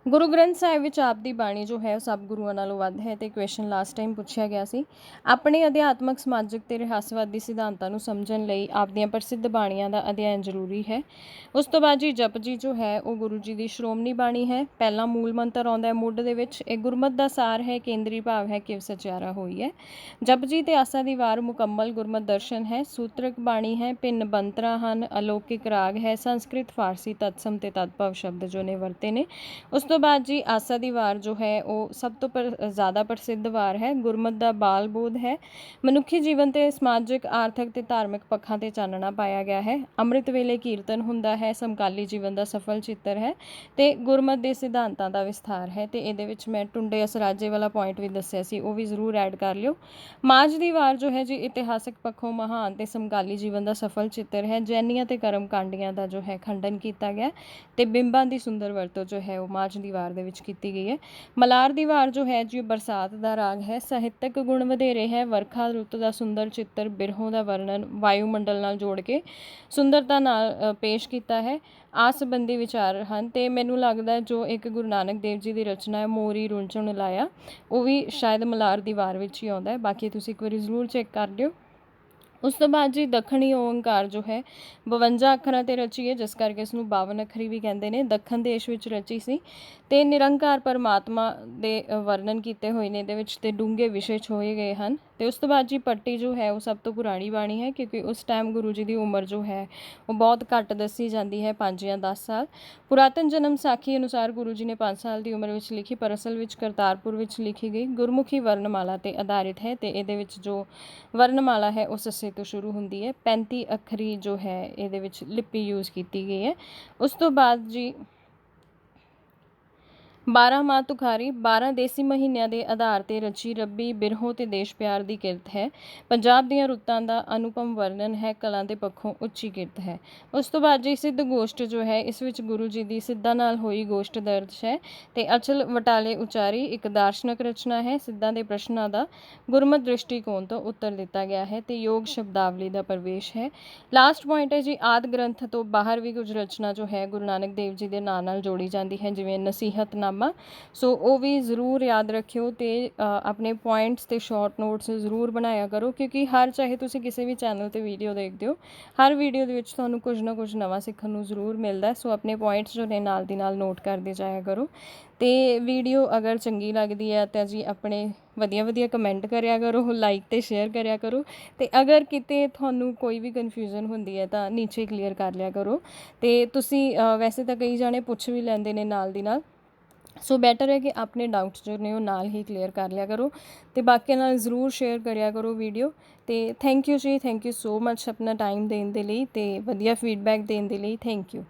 ਗੁਰੂ ਗ੍ਰੰਥ ਸਾਹਿਬ ਵਿੱਚ ਆਪ ਦੀ ਬਾਣੀ ਜੋ ਹੈ ਉਹ ਸਭ ਗੁਰੂਆਂ ਨਾਲੋਂ ਵੱਧ ਹੈ। ਅਤੇ ਕੁਐਸਚਨ ਲਾਸਟ ਟਾਈਮ ਪੁੱਛਿਆ ਗਿਆ ਸੀ, ਆਪਣੇ ਅਧਿਆਤਮਕ, ਸਮਾਜਿਕ ਅਤੇ ਰਹੱਸਵਾਦੀ ਸਿਧਾਂਤਾਂ ਨੂੰ ਸਮਝਣ ਲਈ ਆਪ ਦੀਆਂ ਪ੍ਰਸਿੱਧ ਬਾਣੀਆਂ ਦਾ ਅਧਿਐਨ ਜ਼ਰੂਰੀ ਹੈ। ਉਸ ਤੋਂ ਬਾਅਦ ਜੀ ਜਪਜੀ ਜੋ ਹੈ ਉਹ ਗੁਰੂ ਜੀ ਦੀ ਸ਼੍ਰੋਮਣੀ ਬਾਣੀ ਹੈ। ਪਹਿਲਾ ਮੂਲ ਮੰਤਰ ਆਉਂਦਾ ਹੈ ਮੁੱਢ ਦੇ ਵਿੱਚ, ਇਹ ਗੁਰਮਤਿ ਦਾ ਸਾਰ ਹੈ, ਕੇਂਦਰੀ ਭਾਵ ਹੈ ਕਿਵ ਸਚਿਆਰਾ ਹੋਈ ਹੈ। ਜਪਜੀ ਤੇ ਆਸਾ ਦੀ ਵਾਰ ਮੁਕੰਮਲ ਗੁਰਮਤਿ ਦਰਸ਼ਨ ਹੈ। ਸੂਤਰਕ ਬਾਣੀ ਹੈ, ਭਿੰਨ ਬੰਤਰਾਂ ਹਨ, ਅਲੌਕਿਕ ਰਾਗ ਹੈ, ਸੰਸਕ੍ਰਿਤ, ਫਾਰਸੀ, ਤਤਸਮ ਤੇ ਤਦਭਵ ਸ਼ਬਦ ਜੋ ਨੇ ਵਰਤੇ ਨੇ। ਉਸ ਤੋਂ ਬਾਅਦ ਜੀ ਆਸਾ ਦੀ ਵਾਰ ਜੋ ਹੈ ਉਹ ਸਭ ਤੋਂ ਜ਼ਿਆਦਾ ਪ੍ਰਸਿੱਧ ਵਾਰ ਹੈ। ਗੁਰਮਤਿ ਦਾ ਬਾਲ ਬੋਧ ਹੈ। ਮਨੁੱਖੀ ਜੀਵਨ ਤੇ ਸਮਾਜਿਕ, ਆਰਥਿਕ ਤੇ ਧਾਰਮਿਕ ਪੱਖਾਂ ਤੇ ਚਾਨਣਾ ਪਾਇਆ ਗਿਆ ਹੈ। ਅੰਮ੍ਰਿਤ ਵੇਲੇ ਕੀਰਤਨ ਹੁੰਦਾ ਹੈ। ਸਮਕਾਲੀ ਜੀਵਨ ਦਾ ਸਫਲ ਚਿੱਤਰ ਹੈ ਤੇ ਗੁਰਮਤਿ ਦੇ ਸਿਧਾਂਤਾਂ ਦਾ ਵਿਸਥਾਰ ਹੈ। ਤੇ ਇਹਦੇ ਵਿੱਚ ਮੈਂ ਟੁੰਡੇ ਅਸਰਾਜੇ ਵਾਲਾ ਪੁਆਇੰਟ ਵੀ ਦੱਸਿਆ ਸੀ, ਉਹ ਵੀ ਜ਼ਰੂਰ ਐਡ ਕਰ ਲਿਓ। ਮਾਝ ਦੀ ਵਾਰ ਜੋ ਹੈ ਜੀ ਇਤਿਹਾਸਕ ਪੱਖੋਂ ਮਹਾਨ ਤੇ ਸਮਕਾਲੀ ਜੀਵਨ ਦਾ ਸਫਲ ਚਿੱਤਰ ਹੈ। ਜੈਨੀਆਂ ਤੇ ਕਰਮ ਕਾਂਡੀਆਂ ਦਾ ਜੋ ਹੈ ਖੰਡਨ ਕੀਤਾ ਗਿਆ ਤੇ ਬਿੰਬਾਂ ਦੀ ਸੁੰਦਰ ਵਰਤੋਂ ਜੋ ਹੈ ਉਹ ਮਾਝ ਦੀ ਵਾਰ ਦੇ ਵਿੱਚ ਕੀਤੀ ਗਈ ਹੈ। ਮਲਾਰ ਦੀ ਵਾਰ ਜੋ ਹੈ ਜੀ ਬਰਸਾਤ ਦਾ ਰਾਗ ਹੈ। ਸਾਹਿਤਕ ਗੁਣ ਵਧੇਰੇ ਹੈ। ਵਰਖਾ ਰੁੱਤ ਦਾ ਸੁੰਦਰ ਚਿੱਤਰ, ਬਿਰਹੋਂ ਦਾ ਵਰਣਨ ਵਾਯੂਮੰਡਲ ਨਾਲ ਜੋੜ ਕੇ ਸੁੰਦਰਤਾ ਨਾਲ ਪੇਸ਼ ਕੀਤਾ ਹੈ। ਆਸ ਸੰਬੰਧੀ ਵਿਚਾਰ ਹਨ ਤੇ ਮੈਨੂੰ ਲੱਗਦਾ ਜੋ ਇੱਕ ਗੁਰੂ ਨਾਨਕ ਦੇਵ ਜੀ ਦੀ ਰਚਨਾ ਹੈ ਮੋਰੀ ਰੁੰਝਣ ਲਾਇਆ, ਉਹ ਵੀ ਸ਼ਾਇਦ ਮਲਾਰ ਦੀ ਵਾਰ ਵਿੱਚ ਹੀ ਆਉਂਦਾ ਹੈ। ਬਾਕੀ ਤੁਸੀਂ ਇੱਕ ਵਾਰੀ ਜ਼ਰੂਰ ਚੈੱਕ ਕਰ ਲਿਓ। ਉਸ ਤੋਂ ਬਾਅਦ ਜੀ ਦੱਖਣੀ ਓਂਕਾਰ ਜੋ ਹੈ 52 ਅੱਖਰਾਂ 'ਤੇ ਰਚੀ ਹੈ, ਜਿਸ ਕਰਕੇ ਇਸਨੂੰ 52 ਅੱਖਰੀ ਵੀ ਕਹਿੰਦੇ ਨੇ। ਦੱਖਣ ਦੇਸ਼ ਵਿੱਚ ਰਚੀ ਸੀ ਅਤੇ ਨਿਰੰਕਾਰ ਪਰਮਾਤਮਾ ਦੇ ਵਰਣਨ ਕੀਤੇ ਹੋਏ ਨੇ ਇਹਦੇ ਵਿੱਚ, ਅਤੇ ਡੂੰਘੇ ਵਿਸ਼ੇ ਛੋਏ ਗਏ ਹਨ। ਅਤੇ ਉਸ ਤੋਂ ਬਾਅਦ ਜੀ ਪੱਟੀ ਜੋ ਹੈ ਉਹ ਸਭ ਤੋਂ ਪੁਰਾਣੀ ਬਾਣੀ ਹੈ, ਕਿਉਂਕਿ ਉਸ ਟਾਈਮ ਗੁਰੂ ਜੀ ਦੀ ਉਮਰ ਜੋ ਹੈ ਉਹ ਬਹੁਤ ਘੱਟ ਦੱਸੀ ਜਾਂਦੀ ਹੈ, 5 ਜਾਂ 10 ਸਾਲ। ਪੁਰਾਤਨ ਜਨਮ ਸਾਖੀ ਅਨੁਸਾਰ ਗੁਰੂ ਜੀ ਨੇ 5 ਸਾਲ ਦੀ ਉਮਰ ਵਿੱਚ ਲਿਖੀ, ਪਰ ਅਸਲ ਵਿੱਚ ਕਰਤਾਰਪੁਰ ਵਿੱਚ ਲਿਖੀ ਗਈ। ਗੁਰਮੁਖੀ ਵਰਨਮਾਲਾ 'ਤੇ ਆਧਾਰਿਤ ਹੈ ਅਤੇ ਇਹਦੇ ਵਿੱਚ ਜੋ ਵਰਨਮਾਲਾ ਹੈ ਉਹ ਸੱਸੇ ਤੋਂ ਸ਼ੁਰੂ ਹੁੰਦੀ ਹੈ। 35 ਅੱਖਰੀ ਜੋ ਹੈ ਇਹਦੇ ਵਿੱਚ ਲਿਪੀ ਯੂਜ਼ ਕੀਤੀ ਗਈ ਹੈ। ਉਸ ਤੋਂ ਬਾਅਦ ਜੀ 12 ਮਾਹ ਤੁਖਾਰੀ 12 ਦੇਸੀ ਮਹੀਨਿਆਂ ਦੇ ਆਧਾਰ ਤੇ ਰਚੀ ਰੱਬੀ ਬਿਰਹੋਂ ਤੇ ਦੇਸ਼ ਪਿਆਰ ਦੀ ਕਿਰਤ ਹੈ। ਪੰਜਾਬ ਦੀਆਂ ਰੁੱਤਾਂ ਦਾ ਅਨੁਪਮ ਵਰਣਨ ਹੈ, ਕਲਾ ਦੇ ਪੱਖੋਂ ਉੱਚੀ ਕਿਰਤ ਹੈ। ਉਸ ਤੋਂ ਬਾਅਦ ਜੀ ਸਿੱਧ ਗੋਸ਼ਟ ਜੋ ਹੈ, ਇਸ ਵਿੱਚ ਗੁਰੂ ਜੀ ਦੀ ਸਿੱਧਾਂ ਨਾਲ ਹੋਈ ਗੋਸ਼ਟ ਦਰਜ ਹੈ ਤੇ ਅਚਲ ਵਟਾਲੇ ਉਚਾਰੀ ਇੱਕ ਦਾਰਸ਼ਨਿਕ ਰਚਨਾ ਹੈ। ਸਿੱਧਾਂ ਦੇ ਪ੍ਰਸ਼ਨਾਂ ਦਾ ਗੁਰਮਤਿ ਦ੍ਰਿਸ਼ਟੀਕੋਣ ਤੋਂ ਉੱਤਰ ਦਿੱਤਾ ਗਿਆ ਹੈ ਤੇ ਯੋਗ ਸ਼ਬਦਾਵਲੀ ਦਾ ਪ੍ਰਵੇਸ਼ ਹੈ। ਲਾਸਟ ਪੁਆਇੰਟ ਹੈ ਜੀ, ਆਦਿ ਗ੍ਰੰਥ ਤੋਂ ਬਾਹਰ ਵੀ ਕੁਝ ਰਚਨਾ ਜੋ ਹੈ ਗੁਰੂ ਨਾਨਕ ਦੇਵ ਜੀ ਦੇ ਨਾਂ ਨਾਲ ਜੋੜੀ ਜਾਂਦੀ ਹੈ, ਜਿਵੇਂ ਨਸੀਹਤਨਾਮਾ। ਸੋ ਉਹ ਵੀ ਜ਼ਰੂਰ ਯਾਦ ਰੱਖਿਓ ਤੇ ਆਪਣੇ ਪੁਆਇੰਟਸ ਤੇ ਸ਼ਾਰਟ ਨੋਟਸ ਜ਼ਰੂਰ ਬਣਾਇਆ ਕਰੋ, ਕਿਉਂਕਿ ਚਾਹੇ ਤੁਸੀਂ ਕਿਸੇ ਵੀ ਚੈਨਲ ਤੇ ਵੀਡੀਓ ਦੇਖਦੇ ਹੋ, ਹਰ ਵੀਡੀਓ ਦੇ ਵਿੱਚ ਤੁਹਾਨੂੰ ਕੁਝ ਨਾ ਕੁਝ ਨਵਾਂ ਸਿੱਖਣ ਨੂੰ ਜ਼ਰੂਰ ਮਿਲਦਾ। ਸੋ ਆਪਣੇ ਪੁਆਇੰਟਸ ਜੋ ਨੇ ਨਾਲ ਦੀ ਨਾਲ ਨੋਟ ਕਰਦੇ ਜਾਇਆ ਕਰੋ ਤੇ ਵੀਡੀਓ ਅਗਰ ਚੰਗੀ ਲੱਗਦੀ ਹੈ ਤਾਂ ਜੀ ਆਪਣੇ ਵਧੀਆ ਕਮੈਂਟ ਕਰਿਆ ਕਰੋ, ਲਾਈਕ ਤੇ ਸ਼ੇਅਰ ਕਰਿਆ ਕਰੋ ਤੇ ਅਗਰ ਕਿਤੇ ਤੁਹਾਨੂੰ ਕੋਈ ਵੀ ਕਨਫਿਊਜ਼ਨ ਹੁੰਦੀ ਹੈ ਤਾਂ ਨੀਚੇ ਕਲੀਅਰ ਕਰ ਲਿਆ ਕਰੋ। ਤੇ ਤੁਸੀਂ ਵੈਸੇ ਤਾਂ ਕਈ ਜਾਣੇ ਪੁੱਛ ਵੀ ਲੈਂਦੇ ਨੇ ਨਾਲ ਦੀ ਨਾਲ, ਸੋ ਬੈਟਰ ਹੈ ਕਿ ਆਪਣੇ ਡਾਊਟਸ ਜੋ ਨੇ ਉਹ ਨਾਲ ਹੀ ਕਲੀਅਰ ਕਰ ਲਿਆ ਕਰੋ ਤੇ ਬਾਕੀਆਂ ਨਾਲ ਜ਼ਰੂਰ ਸ਼ੇਅਰ ਕਰਿਆ ਕਰੋ ਵੀਡੀਓ। ਤੇ ਥੈਂਕ ਯੂ ਜੀ, ਥੈਂਕ ਯੂ ਸੋ ਮੱਚ ਆਪਣਾ ਟਾਈਮ ਦੇਣ ਦੇ ਲਈ ਤੇ ਵਧੀਆ ਫੀਡਬੈਕ ਦੇਣ ਦੇ ਲਈ। Thank you.